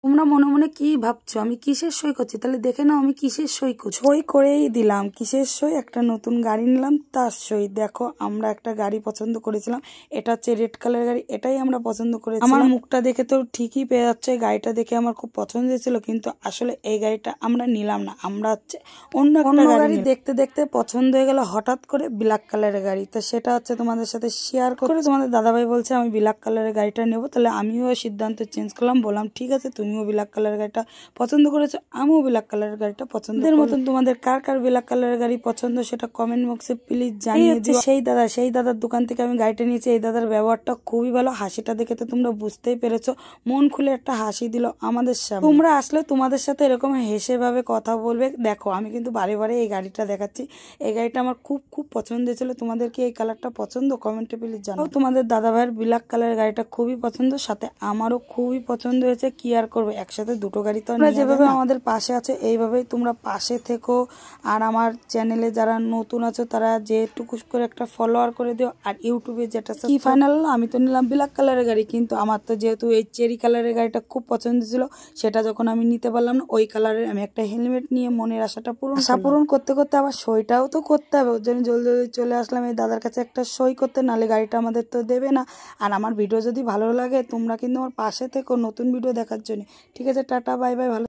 তোমরা মনে মনে কি ভাবছো আমি কিসের সই করছি? তাহলে দেখে নাও আমি কিসের সই করছি। সই করেই দিলাম। কিসের সই? একটা নতুন গাড়ি নিলাম তার সই। দেখো আমরা একটা গাড়ি পছন্দ করেছিলাম, এটা হচ্ছে রেড কালারের গাড়ি, এটাই আমরা পছন্দ করেছিলাম। আমার মুখটা দেখে তো ঠিকই পেয়ে যাচ্ছে, গাড়িটা দেখে আমার খুব পছন্দ হয়েছিল, কিন্তু আসলে এই গাড়িটা আমরা নিলাম না, আমরা হচ্ছে অন্য গাড়ি দেখতে দেখতে পছন্দ হয়ে গেল হঠাৎ করে ব্ল্যাক কালারের গাড়ি। তো সেটা হচ্ছে তোমাদের সাথে শেয়ার করে। তোমাদের দাদাভাই বলছে আমি ব্ল্যাক কালারের গাড়িটা নেবো, তাহলে আমিও সিদ্ধান্ত চেঞ্জ করলাম, বললাম ঠিক আছে তুমিও ব্ল্যাক কালারের গাড়িটা পছন্দ করেছো, আমিও ব্ল্যাক কালারের গাড়িটা পছন্দ। এর মতন তোমাদের কার কার ব্ল্যাক কালারের গাড়ি পছন্দ সেটা কমেন্ট বক্সে প্লিজ জানিয়ে দিও। সেই দাদার দোকান থেকে আমি গাড়িটা নিয়েছি। এই দাদার ব্যবহারটা খুবই ভালো, হাসিটা দেখে তো তোমরা বুঝতেই পেরেছো, মন খুলে একটা হাসি দিল আমাদের সামনে। তোমরা আসলে তোমাদের সাথে এরকম হেসে ভাবে কথা বলবে। দেখো আমি কিন্তু বারে বারে এই গাড়িটা দেখাচ্ছি, এই গাড়িটা আমার খুব খুব পছন্দ হয়েছিল। তোমাদের কি এই কালারটা পছন্দ? কমেন্টে প্লিজ জানাও। তোমাদের দাদা ভাইয়ের ব্ল্যাক কালারের গাড়িটা খুবই পছন্দ, সাথে আমারও খুবই পছন্দ হয়েছে। কি আর করবে, একসাথে দুটো গাড়ি তো। তোমরা যেভাবে আমাদের পাশে আছে এইভাবেই তোমরা পাশে থেকো। আর আমার চ্যানেলে যারা নতুন আছো তারা যেটুকু করে একটা ফলোয়ার করে দিও। আর ইউটিউবে যেটা কি ফাইনাল, আমি তো নিলাম ব্ল্যাক কালারের গাড়ি, কিন্তু আমার তো যেহেতু এই চেরি কালারের গাড়িটা খুব পছন্দ ছিল, সেটা যখন আমি নিতে পারলাম না, ওই কালারের আমি একটা হেলমেট নিয়ে মনের আশা পূরণ করতে করতে আবার সইটাও তো করতে হবে, ওর জন্য জলদি জলদি চলে আসলাম এই দাদার কাছে একটা সই করতে, নাহলে গাড়িটা আমাদের তো দেবে না। আর আমার ভিডিও যদি ভালো লাগে তোমরা কিন্তু আমার পাশে থেকো নতুন ভিডিও দেখার জন্য। ঠিক আছে, টাটা বাই বাই, ভালো।